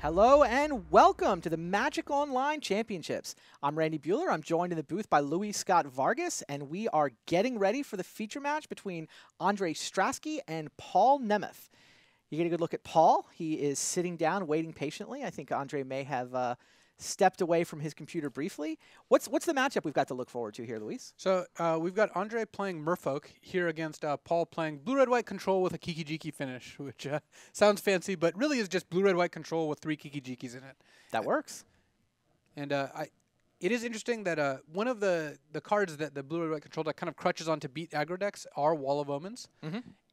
Hello and welcome to the Magic Online Championships. I'm Randy Bueller. I'm joined in the booth by Luis Scott Vargas, and we are getting ready for the feature match between Ondrej Strasky and Paul Nemeth. You get a good look at Paul. He is sitting down, waiting patiently. I think Andre may have stepped away from his computer briefly. What's the matchup we've got to look forward to here, Luis? So we've got Andre playing Merfolk here against Paul playing blue-red-white control with a Kiki finish, which sounds fancy, but really is just blue-red-white control with 3 Kiki in it. That works. And it is interesting that one of the cards that the blue-red-white control deck kind of crutches on to beat aggro decks are Wall of Omens.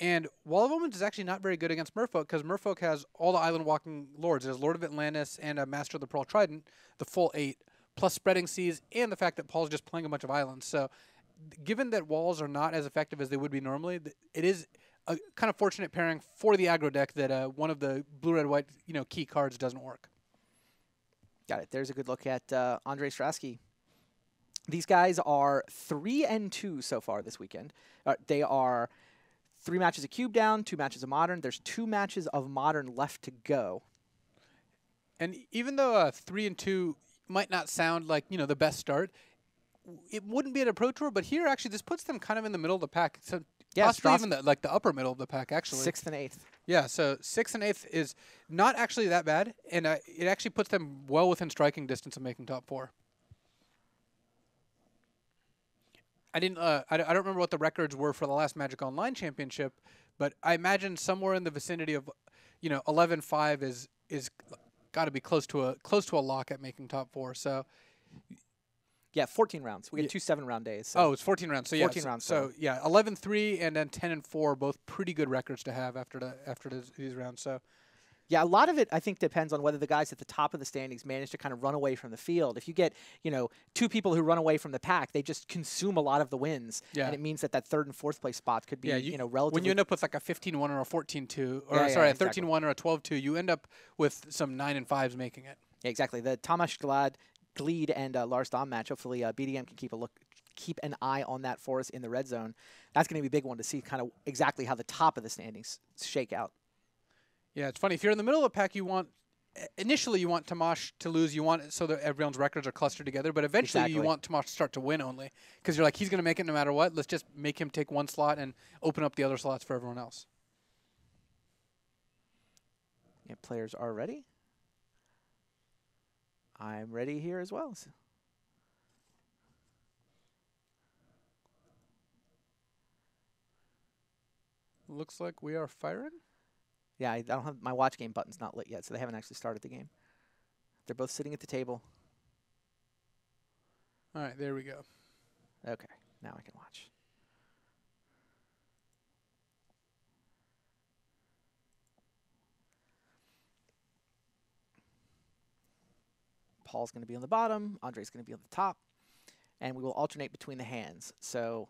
And Wall of Omens is actually not very good against Merfolk because Merfolk has all the island-walking lords. It has Lord of Atlantis and a Master of the Pearl Trident, the full 8, plus Spreading Seas, and the fact that Paul's just playing a bunch of islands. So given that walls are not as effective as they would be normally, it is a kind of fortunate pairing for the aggro deck that one of the blue-red-white key cards doesn't work. Got it. There's a good look at Ondrej Strasky. These guys are 3-2 so far this weekend. They are 3 matches of Cube down, 2 matches of Modern. There's 2 matches of Modern left to go. And even though 3-2 might not sound like the best start, it wouldn't be at a Pro Tour. But here, actually, this puts them kind of in the middle of the pack. So yeah, possibly even the upper middle of the pack, actually. 6th and 8th. Yeah, so 6th and 8th is not actually that bad, and it actually puts them well within striking distance of making top 4. I don't remember what the records were for the last Magic Online Championship, but I imagine somewhere in the vicinity of 11-5 is got to be close to a lock at making top 4. So yeah, 14 rounds. We get 2 7-round days. So. Oh, it's 14 rounds. So 14 rounds. So yeah, 11-3 and then 10-4, both pretty good records to have after these rounds. So yeah, a lot of it I think depends on whether the guys at the top of the standings manage to kind of run away from the field. If you get 2 people who run away from the pack, they just consume a lot of the wins, and it means that 3rd and 4th place spots could be relatively. When you end up with like a 15-1 or a 14-2, or a 13-1 or a 12-2, you end up with some 9 and 5s making it. Yeah, exactly. The Tomasz Glede and Lars Dom match. Hopefully, BDM can keep an eye on that for us in the red zone. That's going to be a big one to see kind of exactly how the top of the standings shake out. Yeah, it's funny. If you're in the middle of the pack, initially you want Tomasz to lose. You want it so that everyone's records are clustered together. But eventually you want Tomasz to start to win only because you're like, he's going to make it no matter what. Let's just make him take 1 slot and open up the other slots for everyone else. Yeah, players are ready. I'm ready here as well. Looks like we are firing. Yeah, I don't have my watch game button's not lit yet, so they haven't actually started the game. They're both sitting at the table. All right, there we go. Okay, now I can watch. Paul's going to be on the bottom, Andre's going to be on the top, and we will alternate between the hands. So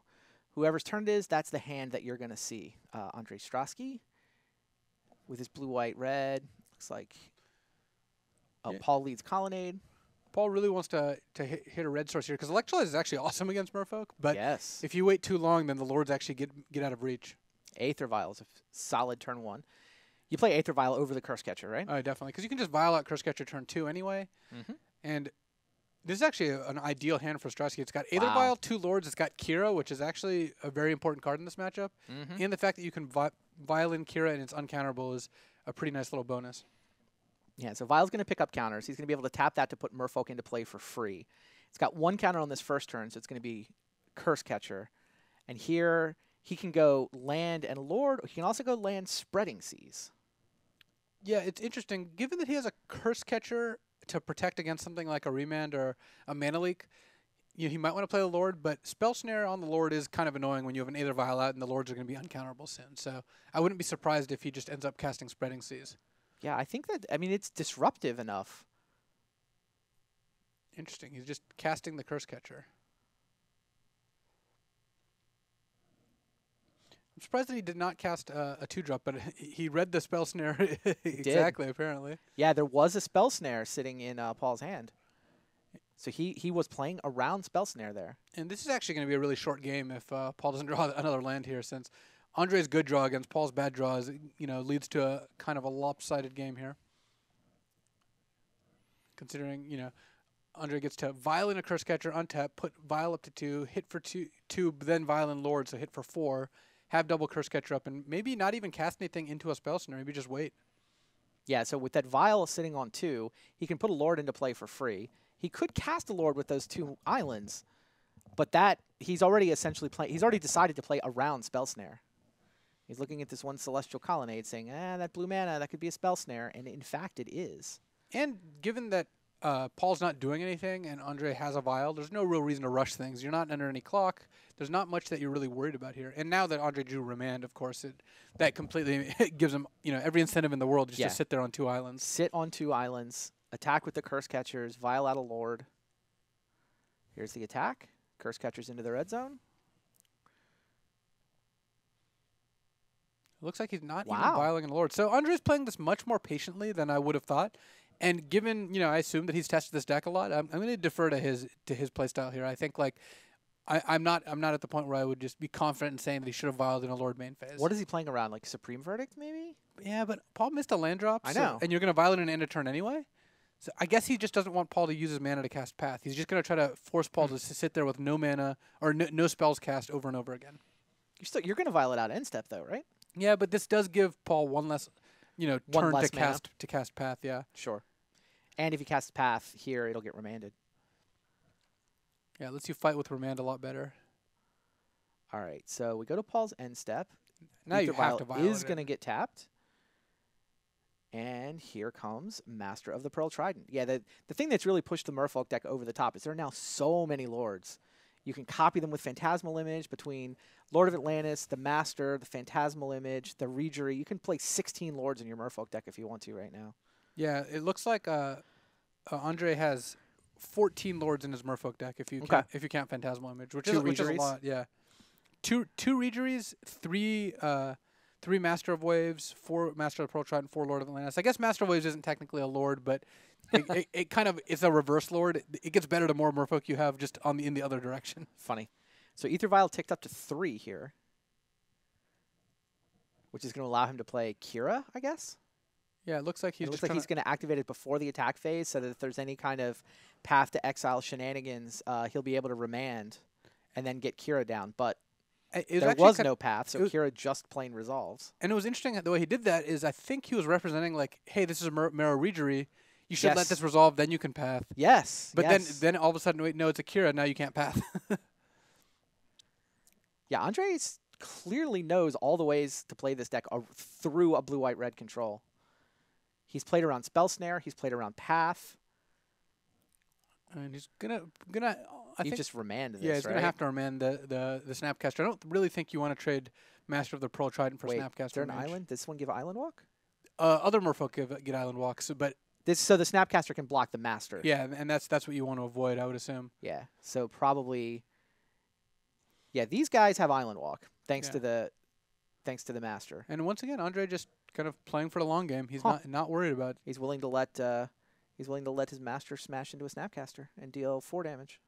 whoever's turn it is, that's the hand that you're going to see. Ondrej Strasky with his blue, white, red. Looks like Paul leads Colonnade. Paul really wants to hit a red source here because Electrolyze is actually awesome against Merfolk. But if you wait too long, then the Lords actually get out of reach. Aether Vial is a solid turn 1. You play Aether Vial over the Curse Catcher, right? Oh, definitely. Because you can just Vial out Curse Catcher turn 2 anyway. And this is actually an ideal hand for Strasky. It's got Aether Vial, 2 Lords. It's got Kira, which is actually a very important card in this matchup. And the fact that you can Vial in Kira and it's uncounterable is a pretty nice little bonus. Yeah, so Vial's going to pick up counters. He's going to be able to tap that to put Merfolk into play for free. It's got 1 counter on this first turn, so it's going to be Curse Catcher. And here he can go land and Lord, or he can also go land Spreading Seas. Yeah, it's interesting. Given that he has a Curse Catcher to protect against something like a Remand or a Mana Leak, he might want to play the Lord, but Spell Snare on the Lord is kind of annoying when you have an Aether Vial out and the Lords are going to be uncounterable soon. So I wouldn't be surprised if he just ends up casting Spreading Seas. Yeah, I think that, it's disruptive enough. Interesting. He's just casting the Curse Catcher. I'm surprised that he did not cast a 2-drop, but he read the Spell Snare exactly, apparently. Yeah, there was a Spell Snare sitting in Paul's hand. So he was playing around Spell Snare there. And this is actually going to be a really short game if Paul doesn't draw another land here, since Andre's good draw against Paul's bad draw is, leads to a kind of a lopsided game here. considering, Andre gets to Vial in a Curse Catcher, untap, put Vial up to 2, hit for 2, then Vial and Lord, so hit for 4, have double Curse Catcher up, and maybe not even cast anything into a spell snare, maybe just wait. Yeah, so with that Vial sitting on 2, he can put a Lord into play for free. He could cast a Lord with those 2 islands, but that he's already essentially he's already decided to play around Spell Snare. He's looking at this one Celestial Colonnade saying, that blue mana, that could be a Spell Snare, and in fact it is. And given that Paul's not doing anything and Andre has a Vial, there's no real reason to rush things. You're not under any clock. There's not much that you're really worried about here. And now that Andre drew Remand, of course, that completely gives him every incentive in the world just to sit there on 2 islands. Sit on 2 islands, attack with the Curse Catchers, Vial out a Lord. Here's the attack. Curse Catchers into the red zone. It looks like he's not even Vialing a Lord. So Andre's playing this much more patiently than I would have thought. And given, I assume that he's tested this deck a lot, I'm going to defer to his play style here. I think I'm not at the point where I would just be confident in saying that he should have Vialed in a Lord main phase. What is he playing around? Like Supreme Verdict, maybe? Yeah, but Paul missed a land drop. I know. And you're going to Violate an end of turn anyway? So I guess he just doesn't want Paul to use his mana to cast Path. He's just going to try to force Paul to sit there with no mana or no spells cast over and over again. You're going to Violate out end step, though, right? Yeah, but this does give Paul one less, turn less to cast Path. Yeah, sure. And if he casts Path here, it'll get remanded. Yeah, it lets you fight with Remand a lot better. All right, so we go to Paul's end step. Now you have to Violate. Is going to get tapped. And here comes Master of the Pearl Trident. Yeah, the thing that's really pushed the Merfolk deck over the top is there are now so many Lords. You can copy them with Phantasmal Image between Lord of Atlantis, the Master, the Phantasmal Image, the Regery. You can play 16 Lords in your Merfolk deck if you want to right now. Yeah, it looks like Andre has 14 Lords in his Merfolk deck if you count Phantasmal Image, which is a lot. Yeah, two Regeries, 3 Master of Waves, 4 Master of the Pearl Trident, 4 Lord of Atlantis. I guess Master of Waves isn't technically a Lord, but it kind of it's a reverse Lord. It gets better the more Merfolk you have, just in the other direction. Funny. So Aether Vial ticked up to 3 here, which is going to allow him to play Kira, I guess. Yeah, it looks like he's he's going to activate it before the attack phase, so that if there's any kind of Path to Exile shenanigans, he'll be able to Remand and then get Kira down. But there was no path, so Kira just plain resolves. And it was interesting the way he did that is I think he was representing like, hey, this is a Marrow Regery. You should let this resolve, then you can Path. Yes. But then all of a sudden, wait, no, it's a Kira, now you can't Path. Yeah, Andre clearly knows all the ways to play this deck through a blue-white-red control. He's played around Spell Snare. He's played around Path. And he's gonna. I think just remanded this, yeah, he's right? gonna have to remand the Snapcaster. I don't really think you want to trade Master of the Pearl Trident for Snapcaster. Is there an island? Does this one give Island Walk? Other Merfolk get Island Walks, but so the Snapcaster can block the Master. Yeah, and that's what you want to avoid, I would assume. Yeah, so probably. Yeah, these guys have Island Walk thanks to the Master. And once again, Andre just kind of playing for the long game. He's not worried about. He's willing to let his Master smash into a Snapcaster and deal 4 damage.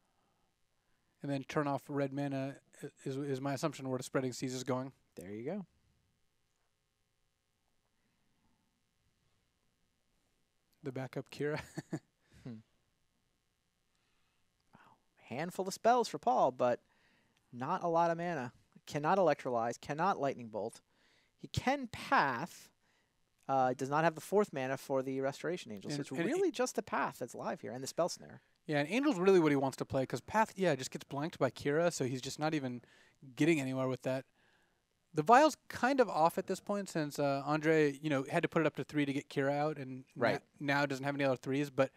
And then turn off red mana is my assumption where the Spreading Seas is going. There you go. The backup Kira. Wow. Handful of spells for Paul, but not a lot of mana. Cannot Electrolyze, cannot Lightning Bolt. He can Path. Does not have the 4th mana for the Restoration Angel. So it's really just the Path that's live here, and the Spell Snare. Yeah, and Angel's really what he wants to play, because Path, just gets blanked by Kira, so he's just not even getting anywhere with that. The Vial's kind of off at this point, since Andre, had to put it up to 3 to get Kira out, and now doesn't have any other 3s, but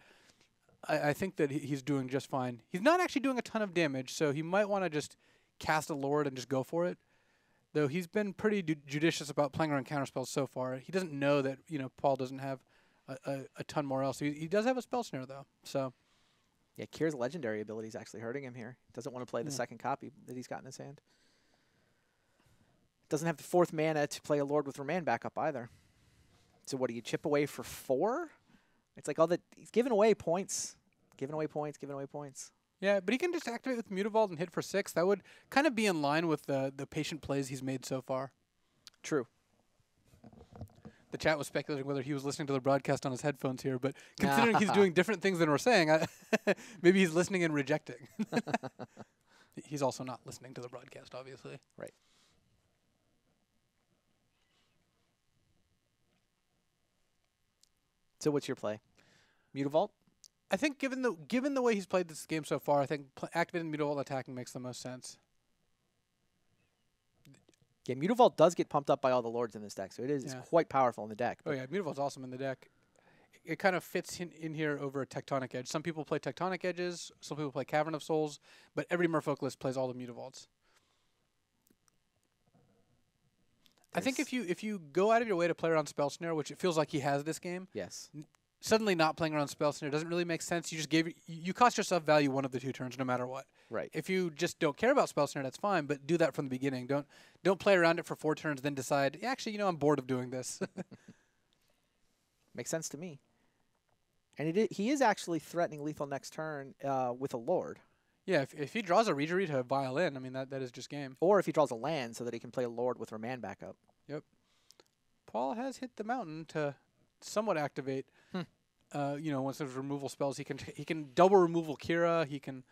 I think that he's doing just fine. He's not actually doing a ton of damage, so he might want to just cast a Lord and just go for it. Though he's been pretty judicious about playing around counterspells so far. He doesn't know that Paul doesn't have a ton more else. He does have a Spell Snare though. So yeah, Kira's legendary ability is actually hurting him here. Doesn't want to play the second copy that he's got in his hand. Doesn't have the 4th mana to play a Lord with Remand backup either. So what do you chip away for 4? It's like he's giving away points, giving away points. Yeah, but he can just activate with Mutavault and hit for 6. That would kind of be in line with the patient plays he's made so far. True. The chat was speculating whether he was listening to the broadcast on his headphones here, but considering he's doing different things than we're saying, maybe he's listening and rejecting. He's also not listening to the broadcast, obviously. Right. So what's your play? Mutavault? I think given the way he's played this game so far, I think activating Mutavault attacking makes the most sense. Yeah, Mutavault does get pumped up by all the lords in this deck, so it's quite powerful in the deck. Oh yeah, Mutavault's awesome in the deck. It kind of fits in here over a Tectonic Edge. Some people play Tectonic Edges, some people play Cavern of Souls, but every Merfolk list plays all the Mutavaults. I think if you go out of your way to play around Spell Snare, which it feels like he has this game, yes, suddenly not playing around Spell Snare doesn't really make sense. You just you cost yourself value one of the 2 turns no matter what. Right. If you just don't care about Spell Snare, that's fine, but do that from the beginning. Don't play around it for 4 turns, then decide, actually, I'm bored of doing this. Makes sense to me. And he is actually threatening lethal next turn with a lord. Yeah, if he draws a Reejerey to Violin, I mean, that is just game. Or if he draws a land so that he can play a lord with Remand backup. Yep. Paul has hit the mountain to somewhat activate. Once there's removal spells, he can double removal Kira. He can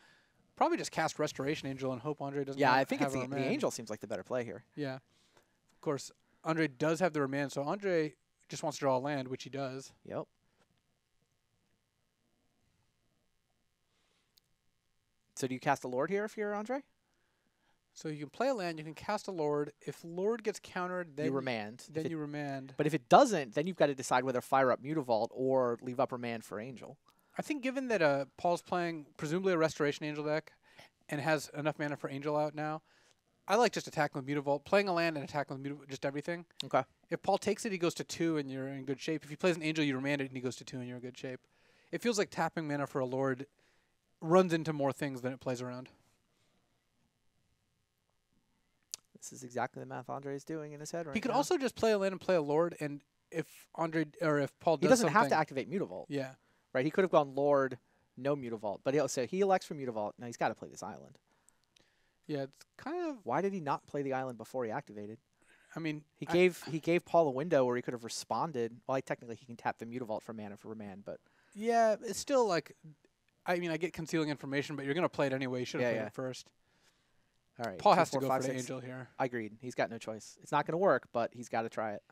probably just cast Restoration Angel and hope Andre doesn't. Yeah, I think have it's the Angel seems like the better play here. Yeah, of course, Andre does have the Remand, so Andre just wants to draw a land, which he does. Yep. So do you cast a lord here if you're Andre? So you can play a land, you can cast a lord. If lord gets countered, then you remand. Then you remand. But if it doesn't, then you've got to decide whether fire up Mutavault or leave up remand for Angel. I think given that Paul's playing presumably a Restoration Angel deck and has enough mana for Angel out now, I like just attacking with Mutavault, playing a land and attacking with Mutavault, just everything. Okay. If Paul takes it, he goes to 2 and you're in good shape. If he plays an Angel, you remand it and he goes to 2 and you're in good shape. It feels like tapping mana for a lord runs into more things than it plays around. This is exactly the math Andre is doing in his head right now. He could also just play a land and play a lord, and if Paul does he doesn't have to activate Mutavault. Yeah. Right, he could have gone lord, no Mutavault. But he elects for Mutavault. Now he's got to play this island. Yeah, it's kind of... Why did he not play the island before he activated? I mean... He gave Paul a window where he could have responded. Well, technically he can tap the Mutavault for mana for remand, but... Yeah, it's still like... I mean, I get concealing information, but you're going to play it anyway. You should have played it first. All right. Paul has to go for the Angel here. I agreed. He's got no choice. It's not going to work, but he's got to try it.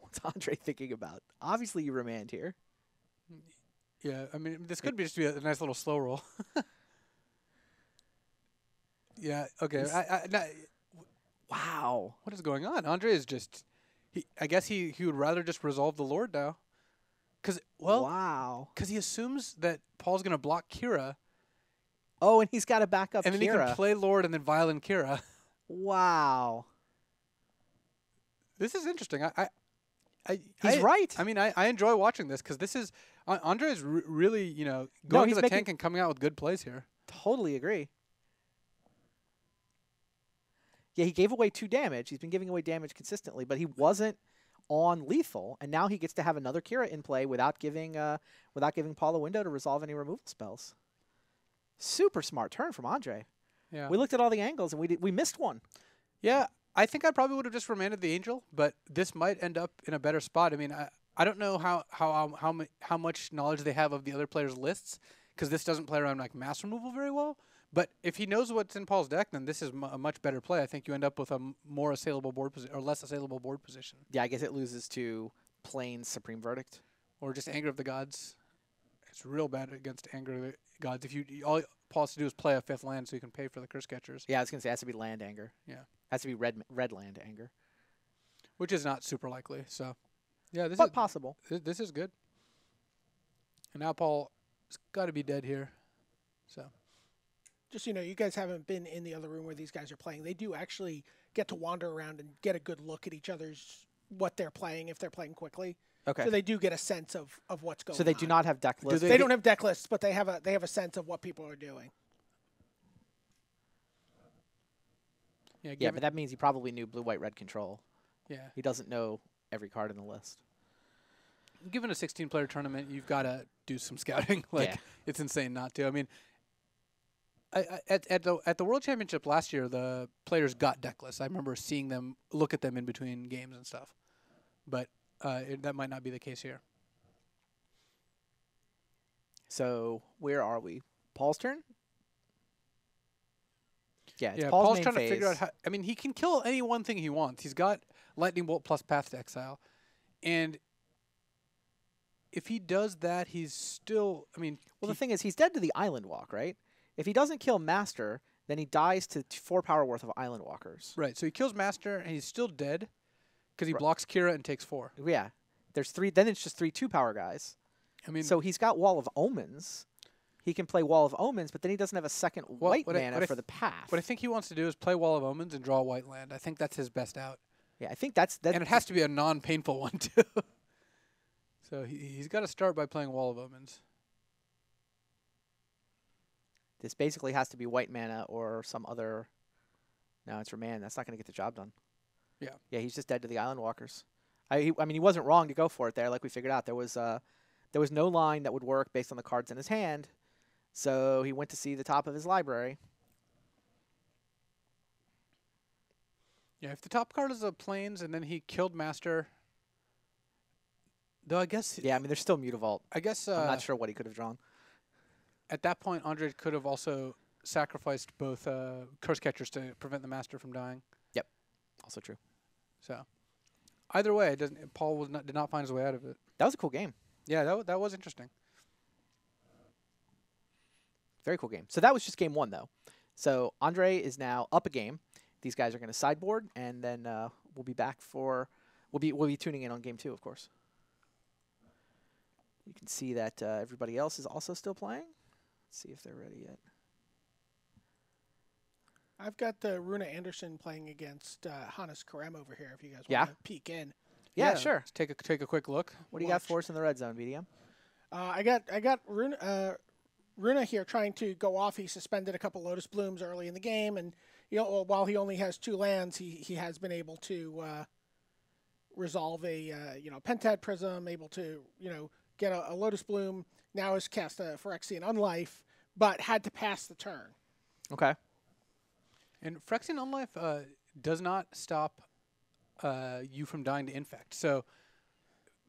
What's Andre thinking about? Obviously, you remand here. Yeah, I mean, this could be just be a nice little slow roll. Yeah, okay. Wow. What is going on? Andre is just... I guess he would rather just resolve the Lord now. Wow. Because he assumes that Paul's going to block Kira. Oh, and he's got to back up Kira. And then he can play Lord and then Violin Kira. Wow. This is interesting. He's right. I mean, I enjoy watching this because this is... Andre is really, going to the tank and coming out with good plays here. Totally agree. Yeah, he gave away 2 damage. He's been giving away damage consistently, but he wasn't on lethal, and now he gets to have another Kira in play without giving Paul a window to resolve any removal spells. Super smart turn from Andre. Yeah. We looked at all the angles and we missed one. Yeah, I think I probably would have just remanded the Angel, but this might end up in a better spot. I mean, I don't know how much knowledge they have of the other players' lists because this doesn't play around like mass removal very well. But if he knows what's in Paul's deck, then this is a much better play. I think you end up with a more assailable board position or less assailable board position. Yeah, I guess it loses to plain Supreme Verdict or just Anger of the Gods. It's real bad against Anger of the Gods. If all Paul has to do is play a 5th land, so you can pay for the Curse Catchers. Yeah, I was gonna say it has to be land Anger. Yeah, has to be red land Anger, which is not super likely. So, yeah, this is possible. This is good. And now Paul's got to be dead here. So. Just, you guys haven't been in the other room where these guys are playing. They do actually get to wander around and get a good look at each other's, what they're playing, if they're playing quickly. Okay. So they do get a sense of what's going on. So they do not have deck lists? They don't have deck lists, but they have a sense of what people are doing. Yeah, but that means he probably knew blue, white, red control. Yeah. He doesn't know every card in the list. Given a 16-player tournament, you've got to do some scouting. It's insane not to. I mean... At the World Championship last year, the players got deckless. I remember seeing them look at them in between games and stuff. But that might not be the case here. So where are we? Paul's turn? Yeah, it's Paul's main trying phase. to figure out how. I mean, he can kill any one thing he wants. He's got Lightning Bolt plus Path to Exile. And if he does that, he's still. I mean. Well, the thing is, he's dead to the Island Walk, right? If he doesn't kill Master, then he dies to 4 power worth of Island Walkers. Right. So he kills Master, and he's still dead because he blocks Kira and takes 4. Yeah. There's 3. Then it's just 3 2-power guys. I mean, so he's got Wall of Omens. He can play Wall of Omens, but then he doesn't have a second white mana for the path. What I think he wants to do is play Wall of Omens and draw a white land. I think that's his best out. Yeah, I think that's and it has to be a non-painful one too. So he's got to start by playing Wall of Omens. This basically has to be white mana or some other. No, it's Remand. That's not going to get the job done. Yeah. Yeah, he's just dead to the Island Walkers. I mean, he wasn't wrong to go for it there. Like we figured out, there was no line that would work based on the cards in his hand, so he went to see the top of his library. Yeah, if the top card is a Plains and then he killed Master, though I guess. Yeah, I mean, there's still Mutavault. I guess. I'm not sure what he could have drawn. At that point, Andre could have also sacrificed both Curse Catchers to prevent the Master from dying. Yep, also true. So, either way, Paul did not find his way out of it. That was a cool game. Yeah, that was interesting. Very cool game. So that was just game 1, though. So Andre is now up a game. These guys are going to sideboard, and then we'll be back for we'll be tuning in on game 2, of course. You can see that everybody else is also still playing. Let's see if they're ready yet. I've got Runa Anderson playing against Hannes Karem over here. If you guys want to peek in. Yeah, sure. Let's take a quick look. What do you got for us in the red zone, BDM? I got Runa here trying to go off. He suspended a couple Lotus Blooms early in the game, and while he only has 2 lands, he has been able to resolve a Pentad Prism, able to get a Lotus Bloom. Now has cast a Phyrexian Unlife, but had to pass the turn. Okay. And Phyrexian Unlife does not stop you from dying to Infect. So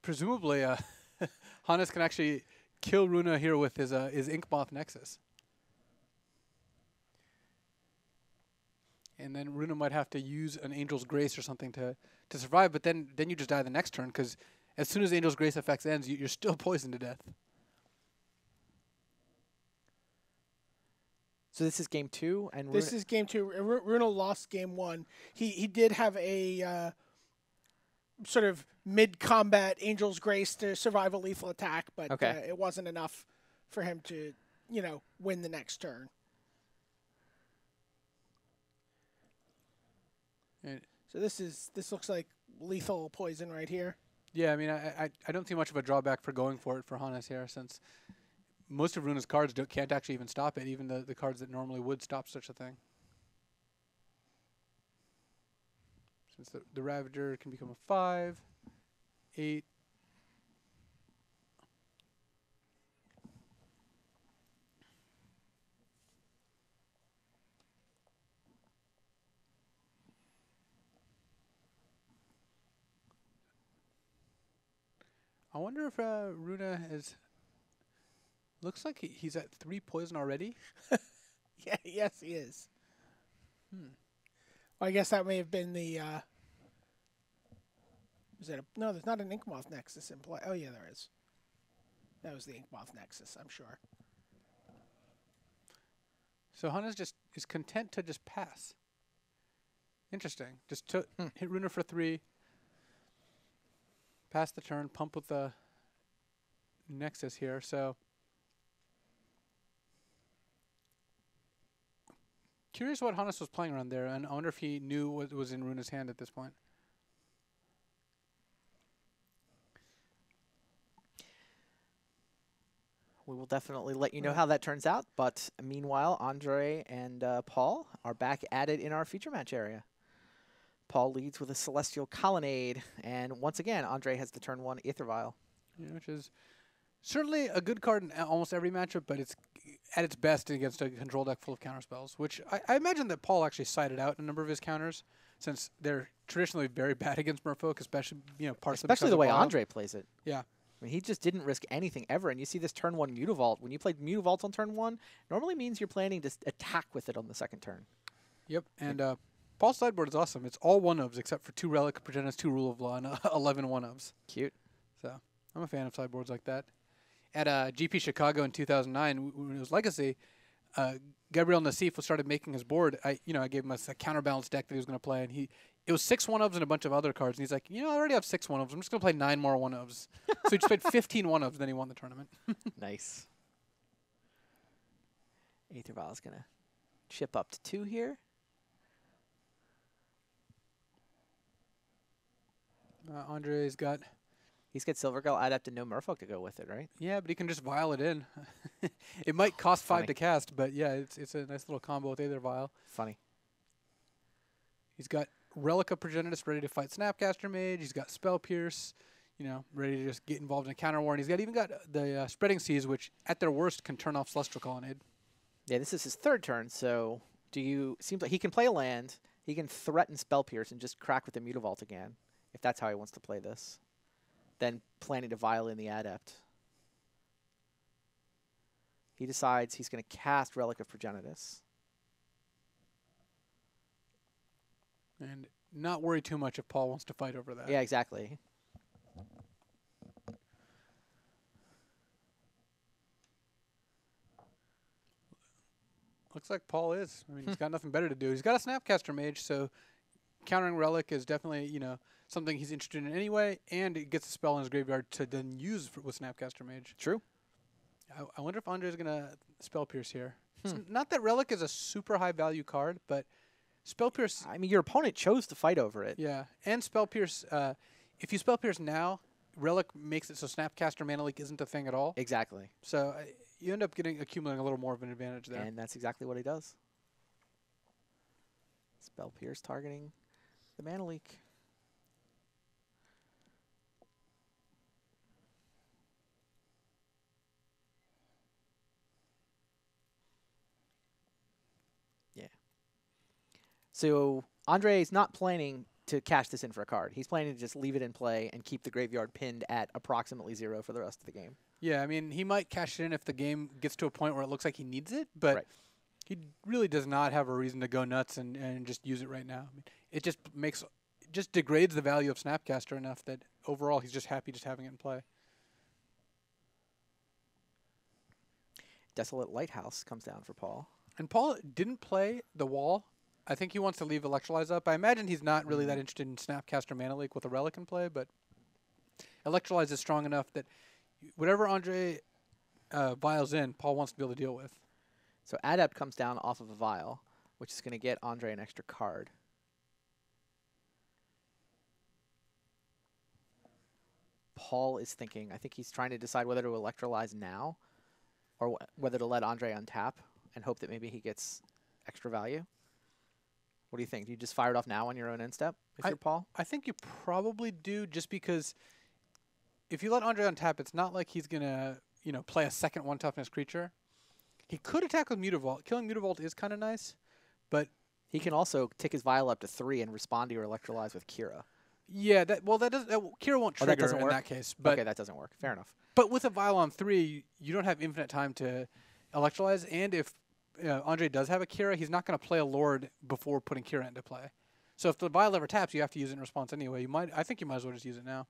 presumably, Hannes can actually kill Runa here with his Inkmoth Nexus. And then Runa might have to use an Angel's Grace or something to survive, but then you just die the next turn, because as soon as Angel's Grace effects ends, you're still poisoned to death. So this is game 2, and this is game 2. Runa lost game 1. He did have a sort of mid-combat Angel's Grace to survive a lethal attack, but it wasn't enough for him to win the next turn. So this looks like lethal poison right here. Yeah, I mean, I don't see much of a drawback for going for it for Hannes here, since most of Runa's cards can't actually even stop it, even the cards that normally would stop such a thing. Since the Ravager can become a 5, 8. I wonder if Runa is. Looks like he's at 3 poison already. Yeah, yes, he is. Well, I guess that may have been the. No, there's not an Inkmoth Nexus in play. Oh yeah, there is. That was the Inkmoth Nexus, I'm sure. So Hannes just is content to just pass. Interesting. Just hit Runa for 3. Pass the turn, pump with the Nexus here. So curious what Hannes was playing around there, and I wonder if he knew what was in Runa's hand at this point. We will definitely let you know how that turns out. But meanwhile, Andre and Paul are back at it in our feature match area. Paul leads with a Celestial Colonnade, and once again, Andre has the turn 1 Aether Vial. Yeah, which is certainly a good card in almost every matchup, but it's at its best against a control deck full of counterspells, which I imagine that Paul actually cited out in a number of his counters, since they're traditionally very bad against Merfolk, especially especially the way Andre plays it. Yeah. I mean, he just didn't risk anything ever, and you see this turn 1 Mutavault. When you play Mutavault on turn 1, normally means you're planning to attack with it on the second turn. Yep, and Paul's sideboard is awesome. It's all 1-ofs except for 2 Relic of Progenis, 2 Rule of Law, and 11 1-ofs. Cute. So I'm a fan of sideboards like that. At GP Chicago in 2009, when it was Legacy, Gabriel Nassif started making his board. I gave him a counterbalance deck that he was going to play, and it was 6 1-ofs and a bunch of other cards. And he's like, I already have 6 1-ofs. I'm just going to play 9 more 1-ofs. So he just played 15 1-ofs, then he won the tournament. Nice. Aether Vial is going to chip up to 2 here. Andre's got... He's got Silvergull Adept and no Merfolk to go with it, right? Yeah, but he can just vial it in. It might cost 5 to cast, but yeah, it's a nice little combo with Aether Vial. Funny. He's got Relic of Progenitus ready to fight Snapcaster Mage. He's got Spell Pierce, ready to just get involved in a counter war. And he's even got the Spreading Seas, which at their worst can turn off Celestial Colonnade. Yeah, this is his 3rd turn, so seems like he can play a land. He can threaten Spell Pierce and just crack with the Mutavault again, if that's how he wants to play this. Then planning to vial in the Adept. He decides he's going to cast Relic of Progenitus. And not worry too much if Paul wants to fight over that. Yeah, exactly. Looks like Paul is. I mean, he's got nothing better to do. He's got a Snapcaster Mage, so countering Relic is definitely, something he's interested in anyway, and it gets a spell in his graveyard to then use with Snapcaster Mage. True. I wonder if Andre's going to Spell Pierce here. It's not that Relic is a super high value card, but Spell Pierce... I mean, your opponent chose to fight over it. Yeah, and Spell Pierce, if you Spell Pierce now, Relic makes it so Snapcaster Mana Leak isn't a thing at all. Exactly. So you end up accumulating a little more of an advantage there. And that's exactly what he does. Spell Pierce targeting the Mana Leak. So Andre is not planning to cash this in for a card. He's planning to just leave it in play and keep the graveyard pinned at approximately 0 for the rest of the game. Yeah, I mean, he might cash it in if the game gets to a point where it looks like he needs it, but he really does not have a reason to go nuts and just use it right now. I mean, it just degrades the value of Snapcaster enough that overall he's just happy just having it in play. Desolate Lighthouse comes down for Paul. And Paul didn't play the wall. I think he wants to leave Electrolyze up. I imagine he's not really that interested in Snapcaster Mana Leak with a Relic in play, but Electrolyze is strong enough that whatever Andre vials in, Paul wants to be able to deal with. So Adept comes down off of a vial, which is going to get Andre an extra card. Paul is thinking, I think he's trying to decide whether to Electrolyze now or whether to let Andre untap and hope that maybe he gets extra value. What do you think? Do you just fire it off now on your own end step if you're Paul? I think you probably do, just because if you let Andre untap, it's not like he's going to, play a second 1-toughness creature. He could attack with Mutavault. Killing Mutavault is kind of nice, but he can also tick his vial up to 3 and respond to your Electrolyze with Kira. Yeah, Kira won't trigger in that case. But okay, that doesn't work. Fair enough. But with a vial on 3, you don't have infinite time to Electrolyze, and if Andre does have a Kira, he's not going to play a Lord before putting Kira into play. So if the vial ever taps, you have to use it in response anyway. I think you might as well just use it now.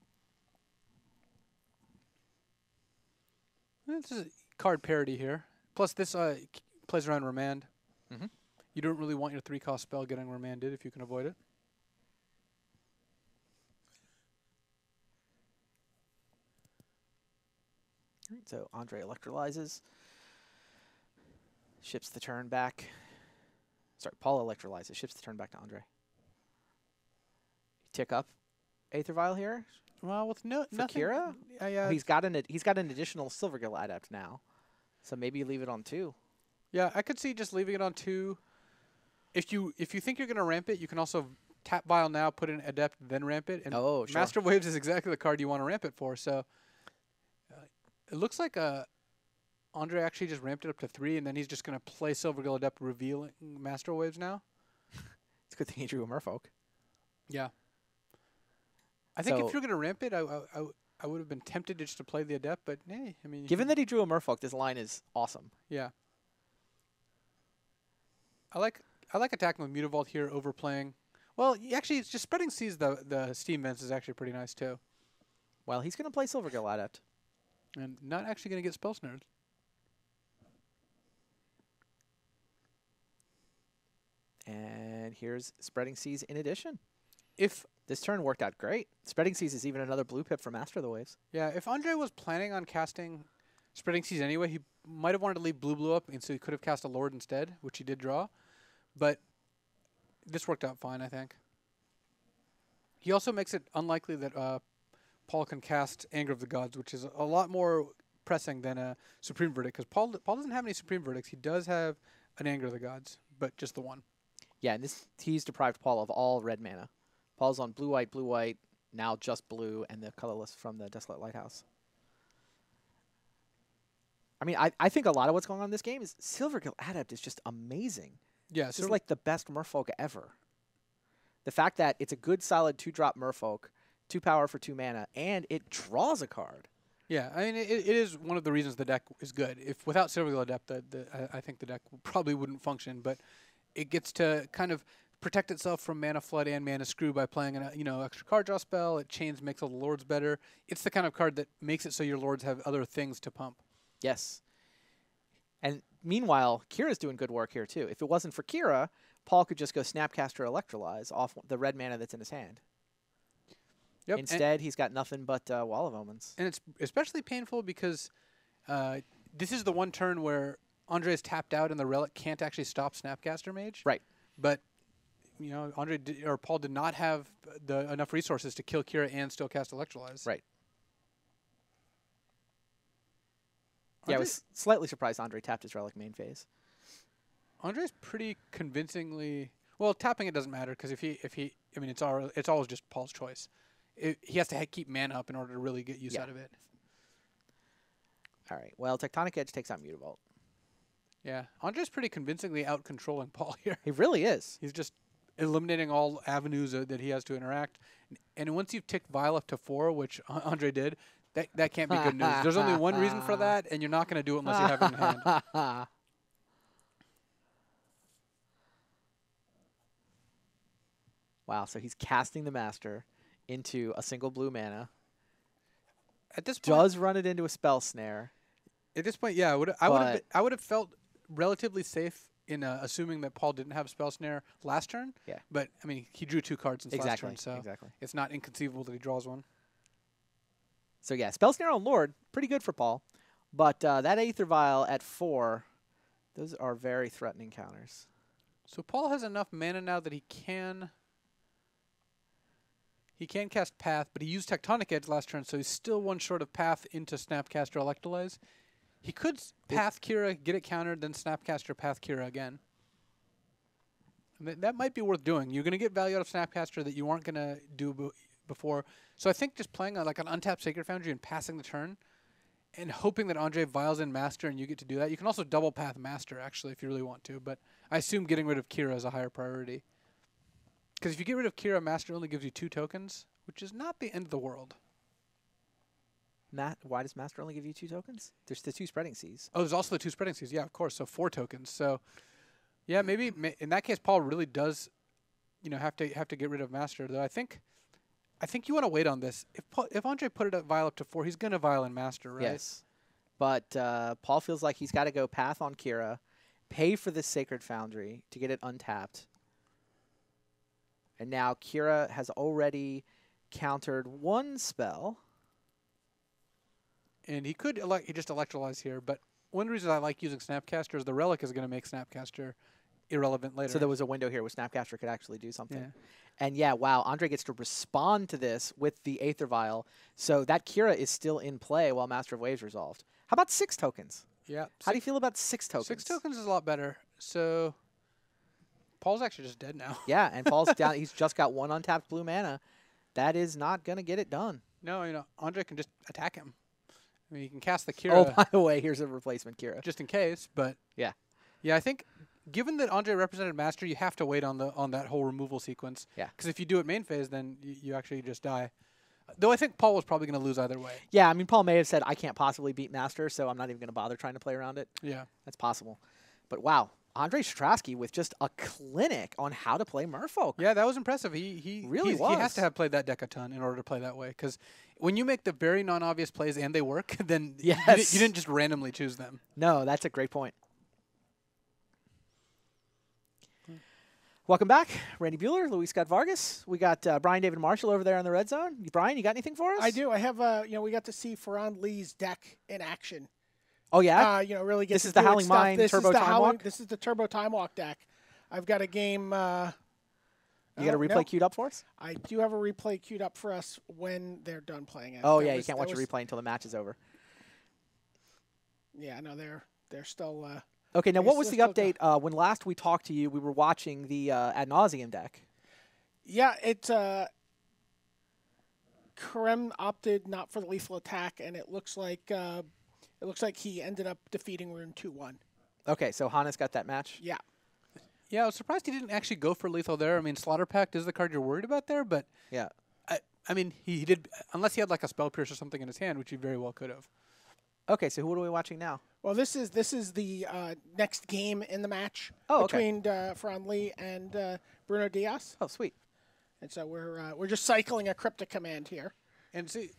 This is card parity here. Plus, this plays around Remand. Mm-hmm. You don't really want your 3-cost spell getting remanded if you can avoid it. So Andre electrolyzes. Ships the turn back. Sorry, Paul electrolyzes. Ships the turn back to Andre. Tick up Aether Vial here. Well, with nothing. Kira? Yeah. He's got an additional Silvergill Adept now. So maybe you leave it on 2. Yeah, I could see just leaving it on 2. If you think you're going to ramp it, you can also tap Vial now, put in Adept, then ramp it. And sure. Master Waves is exactly the card you want to ramp it for. So it looks like Andre actually just ramped it up to 3, and then he's just going to play Silvergill Adept, revealing Master Waves now. It's a good thing he drew a Merfolk. Yeah. I think if you're going to ramp it, I would have been tempted just to play the Adept, but hey, I mean... Given that he drew a Merfolk, this line is awesome. Yeah. I like attacking with Mutavault here, overplaying. Well, actually, it's just spreading seas. The Steam Vents is actually pretty nice too. Well, he's going to play Silvergill Adept. And not actually going to get spell snared. And here's Spreading Seas in addition. If this turn worked out great. Spreading Seas is even another blue pip for Master of the Waves. Yeah, if Andre was planning on casting Spreading Seas anyway, he might have wanted to leave blue up, and so he could have cast a Lord instead, which he did draw. But this worked out fine, I think. He also makes it unlikely that Paul can cast Anger of the Gods, which is a lot more pressing than a Supreme Verdict, because Paul doesn't have any Supreme Verdicts. He does have an Anger of the Gods, but just the one. Yeah, and he's deprived Paul of all red mana. Paul's on blue, white, now just blue, and the colorless from the Desolate Lighthouse. I mean, I think a lot of what's going on in this game is Silvergill Adept is just amazing. Yeah, it's just like the best Merfolk ever. The fact that it's a good, solid 2-drop Merfolk, 2 power for 2 mana, and it draws a card. Yeah, I mean, it is one of the reasons the deck is good. If without Silvergill Adept, I think the deck probably wouldn't function, but it gets to kind of protect itself from Mana Flood and Mana Screw by playing an extra card draw spell. It makes all the Lords better. It's the kind of card that makes it so your Lords have other things to pump. Yes. And meanwhile, Kira's doing good work here too. If it wasn't for Kira, Paul could just go Snapcaster Electrolyze off the red mana that's in his hand. Yep. Instead, he's got nothing but Wall of Omens. And it's especially painful because this is the one turn where Andre is tapped out and the Relic can't actually stop Snapcaster Mage. Right. But Paul did not have enough resources to kill Kira and still cast Electrolyze. Right. Yeah, I was slightly surprised Andre tapped his Relic main phase. Andre's pretty convincingly... Well, tapping it doesn't matter because it's always just Paul's choice. He has to keep mana up in order to really get use out of it. All right. Well, Tectonic Edge takes out Mutavault. Yeah. Andre's pretty convincingly out-controlling Paul here. He really is. He's just eliminating all avenues that he has to interact. And once you've ticked Vial up to 4, which Andre did, that can't be good news. There's only one reason for that, and you're not going to do it unless you have it in hand. Wow, so he's casting the Master into a single blue mana. At this point, does run it into a Spell Snare. At this point, yeah, I would have felt relatively safe in assuming that Paul didn't have Spell Snare last turn. Yeah. But, I mean, he drew 2 cards since last turn, so it's not inconceivable that he draws one. So, yeah, Spell Snare on Lord, pretty good for Paul. But that Aether Vial at 4, those are very threatening counters. So Paul has enough mana now that he can cast Path, but he used Tectonic Edge last turn, so he's still one short of Path into Snapcaster Electrolyze. He could Path Kira, get it countered, then Snapcaster Path Kira again. That might be worth doing. You're going to get value out of Snapcaster that you weren't going to do before. So I think just playing like an untapped Sacred Foundry and passing the turn and hoping that Andre vials in Master and you get to do that. You can also double Path Master, actually, if you really want to. But I assume getting rid of Kira is a higher priority. Because if you get rid of Kira, Master only gives you 2 tokens, which is not the end of the world. Why does Master only give you 2 tokens? There's the 2 Spreading Seas. Oh, there's also the 2 Spreading Seas. Yeah, of course. So 4 tokens. So, yeah, maybe in that case, Paul really does, have to get rid of Master. Though I think you want to wait on this. If Andre put it at Vial up to 4, he's going to Vial in Master, right? Yes. But Paul feels like he's got to go Path on Kira, pay for this Sacred Foundry to get it untapped. And now Kira has already countered 1 spell. And he could just Electrolyze here, but one reason I like using Snapcaster is the Relic is going to make Snapcaster irrelevant later. So there was a window here where Snapcaster could actually do something. Yeah. And yeah, wow, Andre gets to respond to this with the Aether Vial. So that Kira is still in play while Master of Waves resolved. How about 6 tokens? Yeah. How do you feel about 6 tokens? 6 tokens is a lot better. So Paul's actually just dead now. Yeah, and Paul's down. He's just got 1 untapped blue mana. That is not going to get it done. No, Andre can just attack him. I mean, you can cast the Kira. Oh, by the way, here's a replacement Kira. Just in case, but yeah, I think given that Andre represented Master, you have to wait on that whole removal sequence. Yeah. Because if you do it main phase, then you actually just die. Though I think Paul was probably going to lose either way. Yeah, I mean, Paul may have said, I can't possibly beat Master, so I'm not even going to bother trying to play around it. Yeah. That's possible. But wow, Ondrej Strasky with just a clinic on how to play Merfolk. Yeah, that was impressive. He really was. He has to have played that deck a ton in order to play that way. Because when you make the very non-obvious plays and they work, then you didn't just randomly choose them. No, that's a great point. Welcome back, Randy Buehler, Luis Scott Vargas. We got Brian David Marshall over there in the red zone. Brian, you got anything for us? I do. I have, we got to see Ferran Lee's deck in action. Oh, yeah? Really get this is the Howling Mine Turbo Time Walk? This is the Turbo Time Walk deck. I've got a game. You got a replay queued up for us? I do have a replay queued up for us when they're done playing it. Oh, yeah, you can't watch a replay until the match is over. Yeah, no, they're still... okay, now what was the update? When last we talked to you, we were watching the Ad Nauseam deck. Yeah, it's... Karem opted not for the lethal attack, and it looks like he ended up defeating Rune 2-1. Okay, so Hannes got that match? Yeah. Yeah, I was surprised he didn't actually go for lethal there. I mean, Slaughter Pact is the card you're worried about there, but yeah, I mean, he did, unless he had like a Spell Pierce or something in his hand, which he very well could have. Okay, so who are we watching now? Well, this is the next game in the match between Ferran Lee and Bruno Diaz. Oh, sweet. And so we're just cycling a cryptic command here. And see,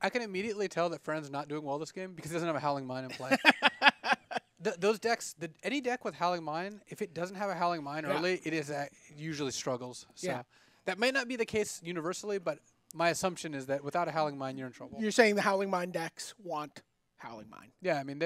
I can immediately tell that Ferran's not doing well this game because he doesn't have a Howling Mine in play. Those decks, any deck with Howling Mine, if it doesn't have a Howling Mine early, it usually struggles. So that may not be the case universally, but my assumption is that without a Howling Mine, you're in trouble. You're saying the Howling Mine decks want Howling Mine. Yeah, I mean,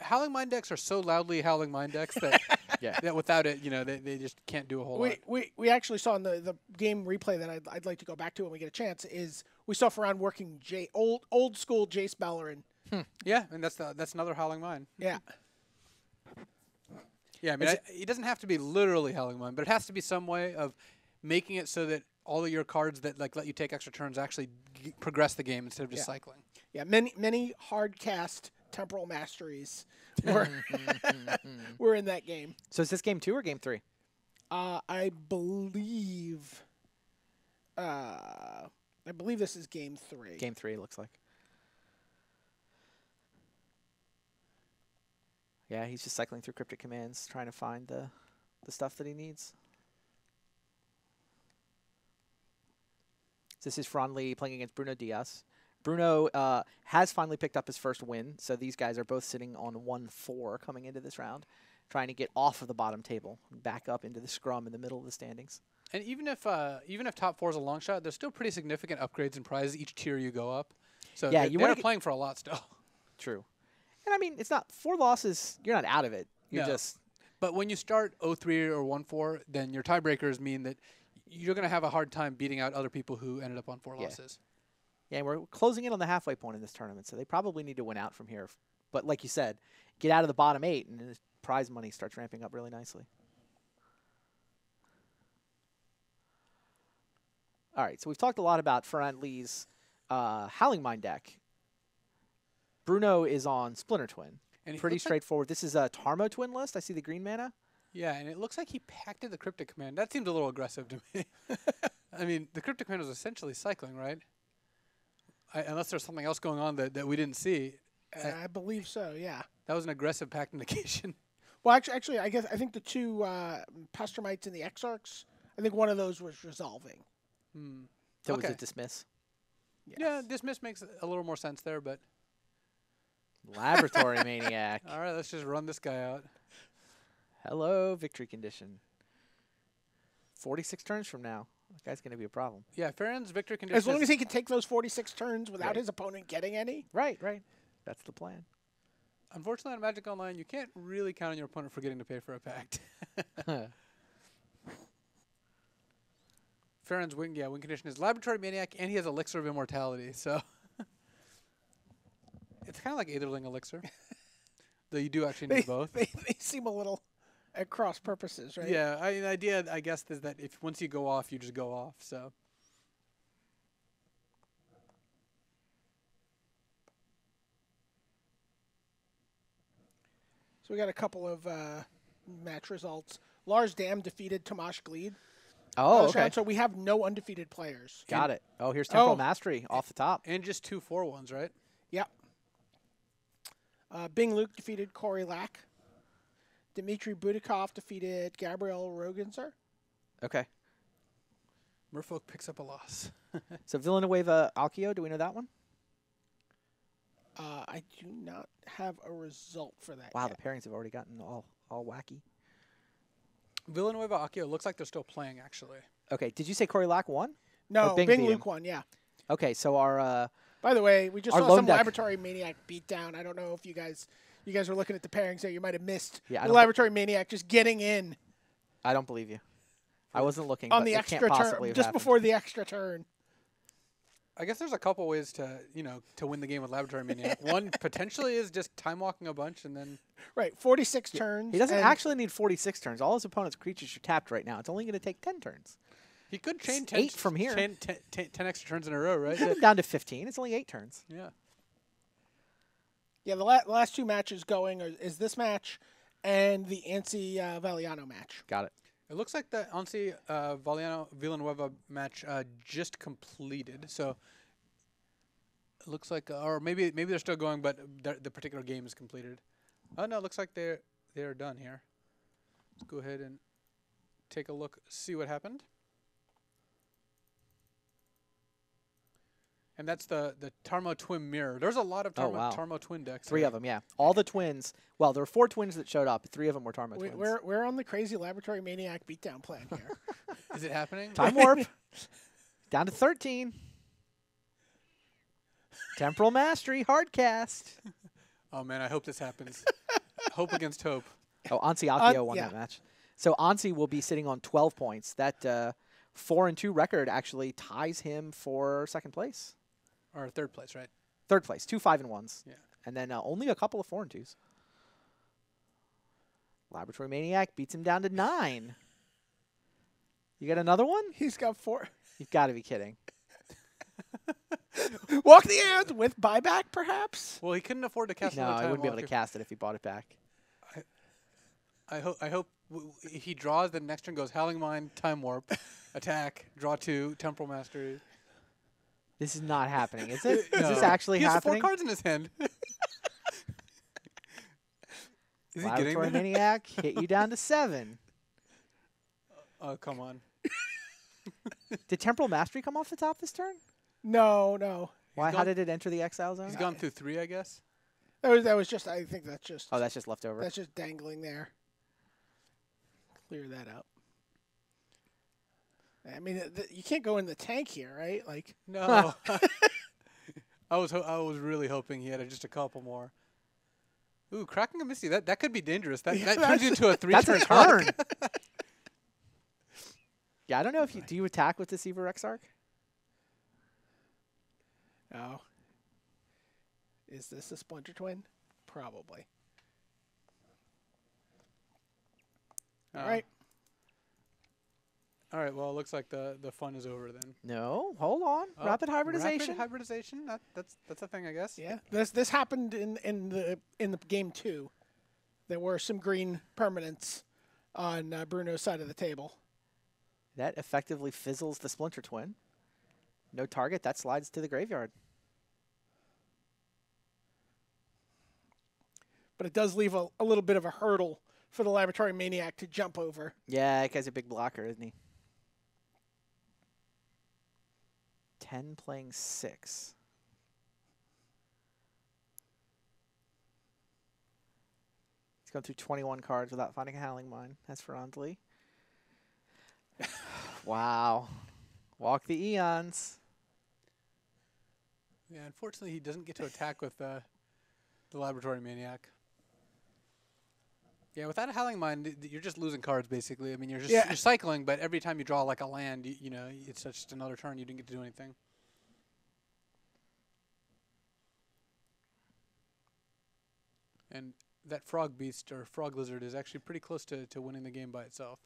Howling Mine decks are so loudly Howling Mine decks that, that without it, they just can't do a whole lot. We actually saw in the game replay that I'd like to go back to when we get a chance is we saw Ferran working old school Jace Bellerin. Yeah, and that's another Howling Mine. Yeah. Yeah, I mean, it doesn't have to be literally Howling Mine, but it has to be some way of making it so that all of your cards that let you take extra turns actually progress the game instead of just cycling. Yeah, many hard cast Temporal Masteries were in that game. So is this game 2 or game 3? I believe this is game 3. Game 3, it looks like. Yeah, he's just cycling through cryptic commands, trying to find the stuff that he needs. This is Ferran Lee playing against Bruno Diaz. Bruno has finally picked up his first win, so these guys are both sitting on 1-4 coming into this round, trying to get off of the bottom table, back up into the scrum in the middle of the standings. And even if top 4 is a long shot, there's still pretty significant upgrades and prizes each tier you go up. So yeah, they're playing for a lot still. True. And I mean, it's not 4 losses. You're not out of it. You're just. But when you start 0-3 or 1-4, then your tiebreakers mean that you're going to have a hard time beating out other people who ended up on 4 losses. Yeah, and we're closing in on the halfway point in this tournament, so they probably need to win out from here. But like you said, get out of the bottom 8, and the prize money starts ramping up really nicely. All right, so we've talked a lot about Ferran Lee's Howling Mine deck. Bruno is on Splinter Twin. And pretty straightforward. This is a Tarmo Twin list. I see the green mana. Yeah, and it looks like he pacted the Cryptic Command. That seems a little aggressive to me. I mean, the Cryptic Command was essentially cycling, right? Unless there's something else going on that we didn't see. I believe so, yeah. That was an aggressive pact indication. Well, actually, I think the 2 Pastramites and the Exarchs, I think one of those was resolving. So was it Dismiss? Yes. Yeah, Dismiss makes a little more sense there, but... Laboratory Maniac. All right, let's just run this guy out. Hello, victory condition. 46 turns from now. That guy's going to be a problem. Yeah, Ferran's victory condition. As long as he can take those 46 turns without his opponent getting any. Right. That's the plan. Unfortunately, on Magic Online, you can't really count on your opponent forgetting to pay for a pact. Ferran's win condition is Laboratory Maniac, and he has Elixir of Immortality, so... It's kind of like Aetherling Elixir, though you do actually need both. They seem a little at cross purposes, right? Yeah, the idea, I guess, is that if once you go off, you just go off. So. So we got a couple of match results. Lars Dam defeated Tomasz Glede. Oh, okay. So we have no undefeated players. Got it. Oh, here's Temporal Mastery off the top. And just 2 4-1s, right? Yep. Bing Luke defeated Corey Lack. Dmitry Budikov defeated Gabriel Rogenser. Okay. Merfolk picks up a loss. So Villanueva Alkio, do we know that one? I do not have a result for that. Wow, yet. the pairings have already gotten all wacky. Villanueva Akio looks like they're still playing, actually. Okay, did you say Corey Lack won? No, Bing Luke won, yeah. Okay, so our... By the way, we just our saw some deck. Laboratory Maniac beatdown. I don't know if you guys were looking at the pairings there. You might have missed the I Laboratory Maniac just getting in. I don't believe you. I wasn't looking, on but the it extra can't turn, possibly have just happened. before the extra turn. I guess there's a couple ways to, to win the game with Laboratory Maniac. One potentially is just time walking a bunch and then... Right, 46 turns. He doesn't actually need 46 turns. All his opponent's creatures are tapped right now. It's only going to take 10 turns. He could chain It's 10 8 from here. 10 extra turns in a row, right? Down to 15. It's only 8 turns. Yeah. Yeah, the last 2 matches going is this match and the Ansi Valiano match. Got it. It looks like the Ansi Villanueva match just completed. So it looks like, or maybe they're still going, but the particular game is completed. Oh no, it looks like they're done here. Let's go ahead and take a look, see what happened. And that's the Tarmo Twin Mirror. There's a lot of Tarmo Twin decks. 3 of them, yeah. All the twins. Well, there were 4 twins that showed up. 3 of them were Tarmo twins. We're on the crazy Laboratory Maniac beatdown plan here. Is it happening? Time warp. Down to 13. Temporal Mastery, hard cast. Oh man, I hope this happens. Hope against hope. Oh, Ansi Akio won that match. So Ansi will be sitting on 12 points. That 4-2 record actually ties him for 2nd place. Or 3rd place, right? 3rd place, 2 5-1s. Yeah. And then only a couple of 4-2s. Laboratory Maniac beats him down to 9. You got another one? He's got 4. You've got to be kidding. Walk the earth with buyback, perhaps? Well, he couldn't afford to cast No, another I time wouldn't be able to walker. cast it if he bought it back. I hope if he draws, the next turn goes Howling Mine, Time Warp, attack, draw 2, Temporal Mastery. This is not happening, is it? Is No. this actually he has happening? 4 cards in his hand. Is he getting Laboratory there? Maniac hit you down to 7. Oh, come on. Did Temporal Mastery come off the top this turn? No. Why? How did it enter the exile zone? He's gone through 3, I guess. That was just, I think that's just... Oh, that's just leftover. That's just dangling there. Clear that up. I mean, you can't go in the tank here, right? Like No. I was really hoping he had just a couple more. Ooh, cracking a Misty. That could be dangerous. That turns into a 3-turn That's a turn. Yeah, I don't know if you... Do you attack with Deceiver Exarch? Oh. Is this a Splinter Twin? Probably. All right. All right. Well, it looks like the fun is over then. No, hold on. Oh, Rapid hybridization. Rapid hybridization. That's a thing, I guess. Yeah. This happened in the game 2. There were some green permanents on Bruno's side of the table. That effectively fizzles the Splinter Twin. No target. That slides to the graveyard. But it does leave a little bit of a hurdle for the Laboratory Maniac to jump over. Yeah, that guy's a big blocker, isn't he? 10 playing 6. He's gone through 21 cards without finding a Howling Mine. That's for Ondley. Wow. Walk the Eons. Yeah. Unfortunately, he doesn't get to attack with the Laboratory Maniac. Yeah, without a Howling Mine, you're just losing cards, basically. I mean, you're cycling, but every time you draw like a land, you know, it's just another turn. You didn't get to do anything. And that Frog Beast or Frog Lizard is actually pretty close to winning the game by itself.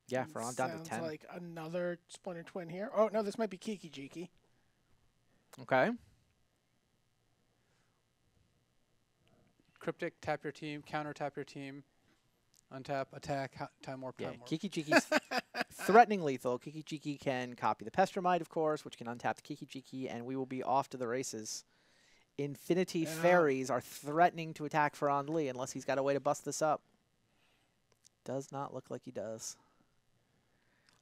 Yeah, for on down to 10. Sounds like another Splinter Twin here. Oh, no, this might be Kiki Jiki. Okay. Cryptic, tap your team, counter tap your team, untap, attack, time warp, time warp. Kiki Jiki's threatening lethal. Kiki Jiki can copy the Pestromite, of course, which can untap the Kiki Jiki, and we will be off to the races. Infinity Fairies are threatening to attack Ferran Lee unless he's got a way to bust this up. Does not look like he does.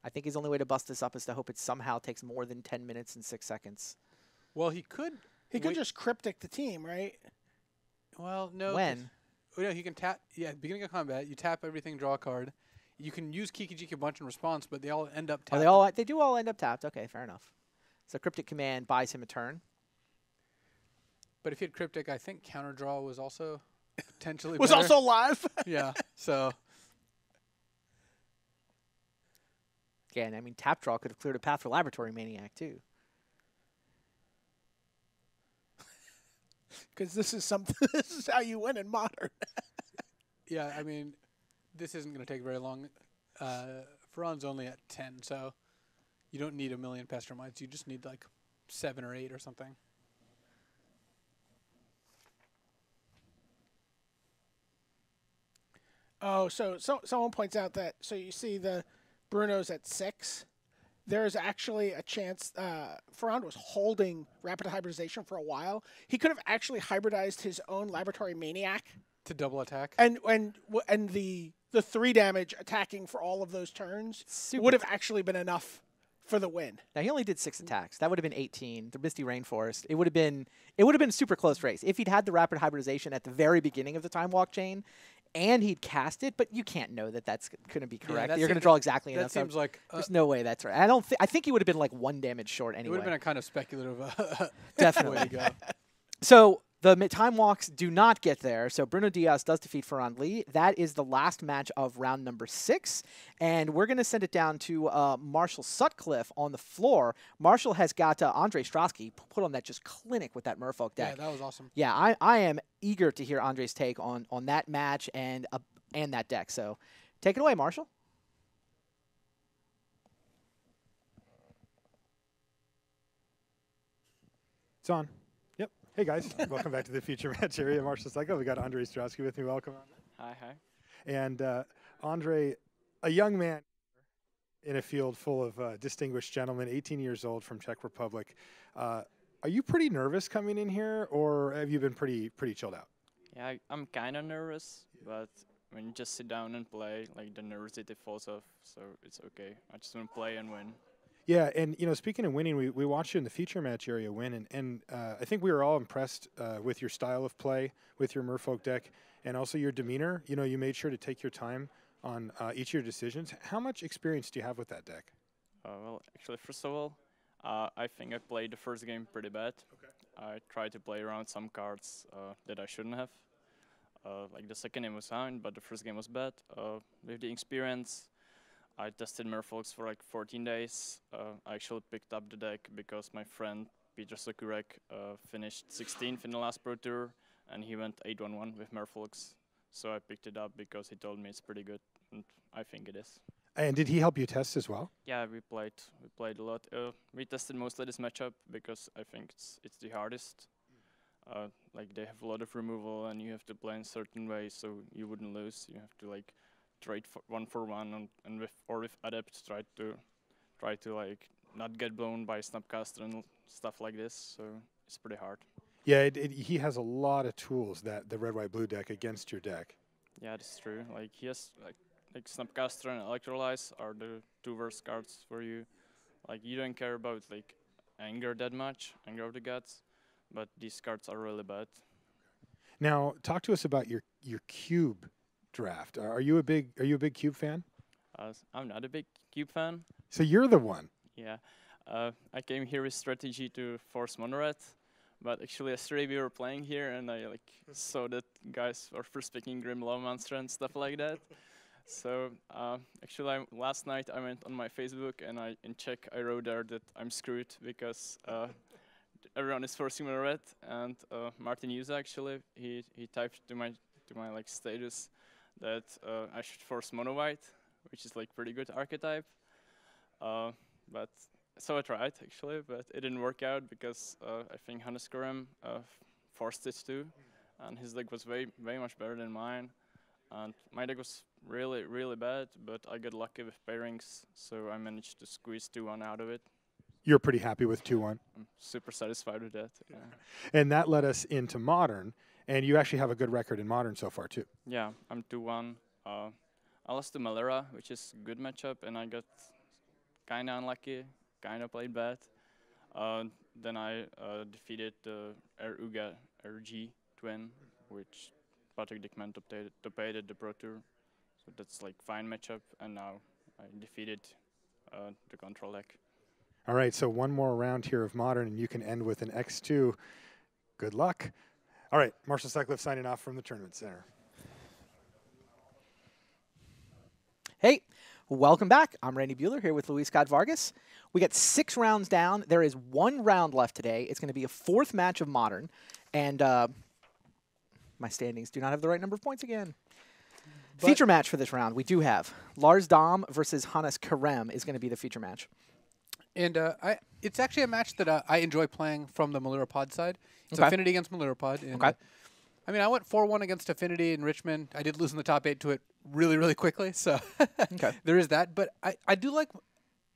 I think his only way to bust this up is to hope it somehow takes more than 10 minutes and 6 seconds. Well, he could. He could just Cryptic the team, right? Well, no. When? Oh, no, he can tap. Yeah, beginning of combat, you tap everything, draw a card. You can use Kiki Jiki a bunch in response, but they all end up tapped. They do all end up tapped. Okay, fair enough. So Cryptic Command buys him a turn. But if he had Cryptic, I think counter draw was also potentially was better. also live. Yeah. So. Yeah, and I mean tap draw could have cleared a path for Laboratory Maniac too. Because this is something. This is how you win in Modern. Yeah, I mean, this isn't going to take very long. Ferran's only at 10, so you don't need a million Pestromites. You just need like 7 or 8 or something. Oh, so someone points out that you see the Bruno's at 6. There is actually a chance Ferran was holding rapid hybridization for a while. He could have actually hybridized his own Laboratory Maniac to double attack. And the 3 damage attacking for all of those turns would have actually been enough for the win. Now he only did 6 attacks. That would have been 18. The Misty Rainforest. It would have been a super close race if he'd had the rapid hybridization at the very beginning of the time walk chain. And he'd cast it, but you can't know that that's going to be correct. You're going to draw exactly enough. That seems like there's no way that's right. I think he would have been like 1 damage short anyway. It would have been a kind of speculative definitely way to go. So the time walks do not get there. So Bruno Diaz does defeat Ferran Lee. That is the last match of round number 6, and we're going to send it down to Marshall Sutcliffe on the floor. Marshall has got Ondrej Strasky put on that just clinic with that Merfolk deck. Yeah, that was awesome. Yeah, I am eager to hear Ondrej's take on that match and that deck. So take it away, Marshall. It's on. Yep. Hey, guys. Welcome back to the Future Match area. Marshall Cycle. We got Ondrej Strasky with me. Welcome. Hi, hi. And Ondrej, a young man in a field full of distinguished gentlemen, 18 years old from Czech Republic. Are you pretty nervous coming in here, or have you been pretty chilled out? Yeah, I'm kind of nervous, but when you just sit down and play, like the nervousity falls off, so it's okay. I just want to play and win. Yeah, and speaking of winning, we watched you in the feature match area win, and I think we were all impressed with your style of play, with your Merfolk deck, and also your demeanor. You made sure to take your time on each of your decisions. How much experience do you have with that deck? Well, actually, first of all, I think I played the first game pretty bad. Okay. I tried to play around some cards that I shouldn't have. Like the second game was fine, but the first game was bad. With the experience, I tested Merfolks for like 14 days. I actually picked up the deck because my friend Peter Sokurek finished 16th in the last Pro Tour, and he went 8-1-1 with Merfolks. So I picked it up because he told me it's pretty good, and I think it is. And did he help you test as well? Yeah, we played a lot. We tested mostly this matchup because I think it's the hardest. Like they have a lot of removal, and you have to play in certain ways so you wouldn't lose. You have to like trade for 1-for-1 and with Adept try to like not get blown by Snapcaster and stuff like this. So it's pretty hard. Yeah, he has a lot of tools, that the red white blue deck, against your deck. Yeah, that's true. Like he has like Snapcaster and Electrolyze are the 2 worst cards for you. Like you don't care about like Anger that much, Anger of the Gods, but these cards are really bad. Now, talk to us about your cube draft. Are you a big cube fan? I'm not a big cube fan. So you're the one. Yeah, I came here with strategy to force monored, but actually yesterday we were playing here and I like saw that guys were first picking Grim Law Monster and stuff like that. So actually last night I went on my Facebook and in Czech I wrote there that I'm screwed because everyone is forcing monored, and Martin Yuza actually he typed to my like status that I should force mono white, which is like pretty good archetype. But so I tried actually, but it didn't work out because I think Hannes Korem forced it too, and his deck was way much better than mine. And my deck was really bad, but I got lucky with pairings, so I managed to squeeze 2-1 out of it. You're pretty happy with 2-1? I'm super satisfied with that. Yeah. And that led us into Modern, and you actually have a good record in Modern so far, too. Yeah, I'm 2-1. I lost to Malera, which is a good matchup, and I got kind of unlucky, kind of played bad. Then I defeated the Uga RG twin, which Patrick Dickman top-8 at the Pro Tour. So that's like fine matchup, and now I defeated the control deck. All right, so one more round here of Modern, and you can end with an X2. Good luck. All right, Marshall Sutcliffe signing off from the Tournament Center. Hey, welcome back. I'm Randy Buehler here with Luis Scott Vargas. We got 6 rounds down. There is 1 round left today. It's going to be a 4th match of Modern, and my standings do not have the right number of points again. Feature match for this round, we do have Lars Dom versus Hannes Karem is going to be the feature match. And it's actually a match that I enjoy playing from the Malera Pod side. It's Okay. Affinity against Malera Pod. And, Okay. I mean, I went 4-1 against Affinity in Richmond. I did lose in the top 8 to it really quickly, so Okay. there is that. But I do like,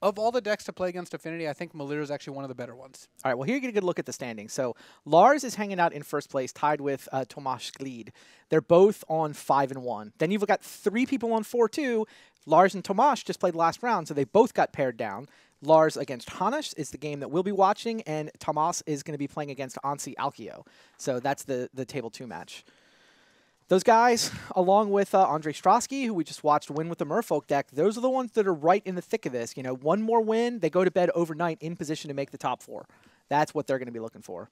of all the decks to play against Affinity, I think Malera is actually one of the better ones. All right, well, here you get a good look at the standings. So Lars is hanging out in first place, tied with Tomáš Sklíd. They're both on 5-1. Then you've got 3 people on 4-2. Lars and Tomáš just played last round, so they both got paired down. Lars against Hannes is the game that we'll be watching, and Tomáš is going to be playing against Anssi Alkio. So that's the Table 2 match. Those guys, along with Ondrej Strasky, who we just watched win with the Merfolk deck, those are the ones that are right in the thick of this. You know, one more win, they go to bed overnight in position to make the top 4. That's what they're going to be looking for.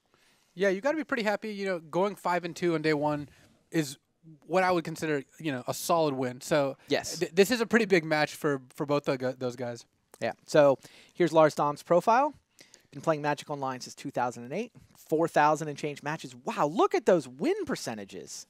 Yeah, you got to be pretty happy. You know, going 5-2 on day 1 is what I would consider, you know, a solid win. So Yes. This is a pretty big match for both those guys. Yeah. So here's Lars Dom's profile. Been playing Magic Online since 2008. 4,000 and change matches. Wow, look at those win percentages.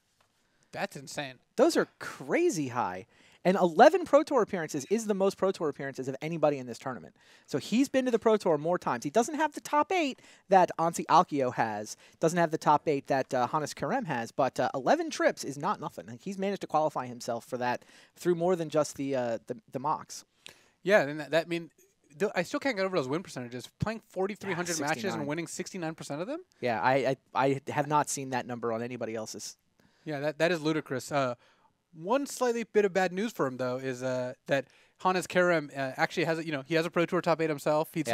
That's insane. Those are crazy high. And 11 Pro Tour appearances is the most Pro Tour appearances of anybody in this tournament. So he's been to the Pro Tour more times. He doesn't have the top 8 that Anssi Alkio has. Doesn't have the top 8 that Hannes Karem has. But 11 trips is not nothing. Like, he's managed to qualify himself for that through more than just the mocks. Yeah, and that mean I still can't get over those win percentages. Playing 4,300 matches and winning 69% of them. Yeah, I have not seen that number on anybody else's. Yeah, that is ludicrous. One slightly bit of bad news for him though is that Hannes Karem actually has he has a Pro Tour top 8 himself. His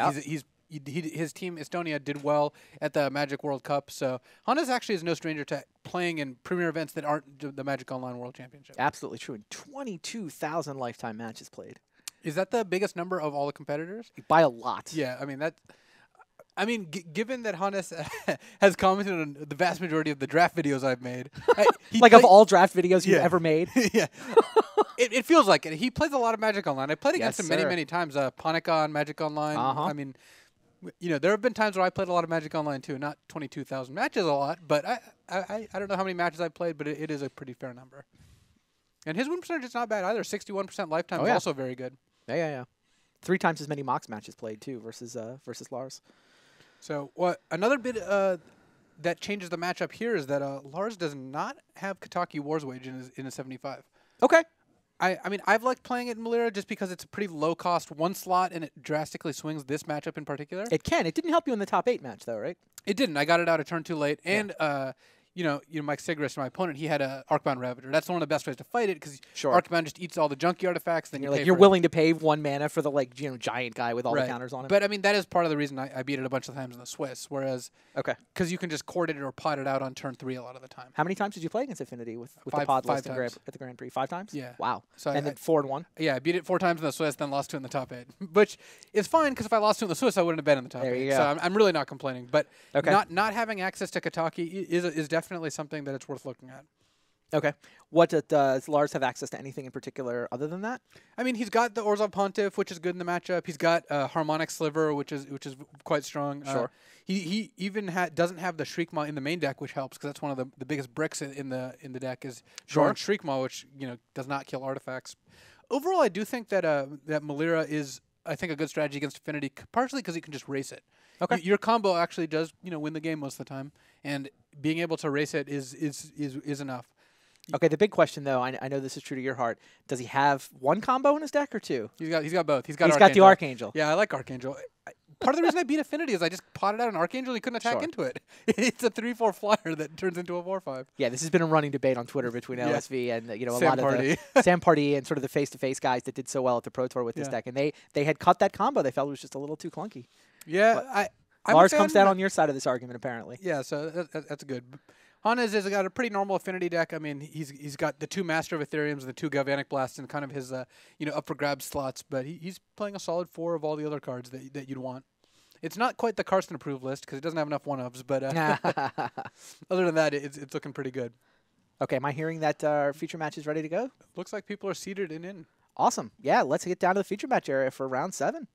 team Estonia did well at the Magic World Cup, so Hannes actually is no stranger to playing in premier events that aren't the Magic Online World Championship. Absolutely true. And 22,000 lifetime matches played. Is that the biggest number of all the competitors? By a lot. Yeah, I mean, given that Hannes has commented on the vast majority of the draft videos I've made, like of all draft videos you've ever made. Yeah, it feels like it. He plays a lot of Magic Online. I played against him many times. Panica on Magic Online. I mean, you know, there have been times where I played a lot of Magic Online too. Not 22,000 matches, a lot, but I don't know how many matches I've played, but it is a pretty fair number. And his win percentage is not bad either. 61% lifetime is also very good. Yeah. 3 times as many Mox matches played too versus Lars. So another bit that changes the matchup here is that Lars does not have Kataki Wars Wage in a 75. Okay. I mean, I've liked playing it in Malera just because it's a pretty low-cost 1 slot, and it drastically swings this matchup in particular. It can. It didn't help you in the top 8 match, though, right? It didn't. I got it out a turn too late, and you know, Mike Sigrist, my opponent, he had a Arcbound Ravager. That's one of the best ways to fight it because Arcbound just eats all the junky artifacts. Then you're willing to pay 1 mana for the giant guy with all the counters on it. But I mean, that is part of the reason I beat it a bunch of times in the Swiss. Whereas, because you can just court it or pot it out on turn 3 a lot of the time. How many times did you play against Affinity with the pod list at the Grand Prix? 5 times? Yeah. Wow. So and then 4-1. Yeah, I beat it 4 times in the Swiss, then lost 2 in the top 8, which is fine because if I lost 2 in the Swiss, I wouldn't have been in the top 8. There you go. So I'm really not complaining. But not having access to Kataki is definitely something that it's worth looking at. Okay. What does Lars have access to anything in particular other than that? I mean, he's got the Orzhov Pontiff, which is good in the matchup. He's got Harmonic Sliver, which is quite strong. Sure. He even doesn't have the Shriekmaw in the main deck, which helps because that's one of the biggest bricks in the deck is Shriekmaw, which does not kill artifacts. Overall, I do think that that Malera is I think, a good strategy against Affinity, partially because you can just race it. Okay. Your combo actually does, win the game most of the time, and being able to race it is enough. Okay, the big question though, I know this is true to your heart. Does he have one combo in his deck or two? He's got both. He's got the Archangel. Yeah, I like Archangel. Part of the reason I beat Affinity is I just potted out an Archangel and he couldn't attack into it. It's a 3/4 flyer that turns into a 4/5. Yeah, this has been a running debate on Twitter between LSV and a Sam lot Party. of the Sam Party and sort of the face-to-face guys that did so well at the Pro Tour with this deck, and they had cut that combo. They felt it was just a little too clunky. Yeah, Lars comes down on your side of this argument apparently. Yeah, so that's good. Hannes has got a pretty normal Affinity deck. I mean, he's got the 2 Master of Ethereums and the 2 Galvanic Blasts and kind of his up for grabs slots, but he's playing a solid 4 of all the other cards that you'd want. It's not quite the Karsten approved list because it doesn't have enough 1-ofs, but other than that, it's looking pretty good. Okay, am I hearing that our feature match is ready to go? Looks like people are seated and in. Awesome. Yeah, let's get down to the feature match area for round 7.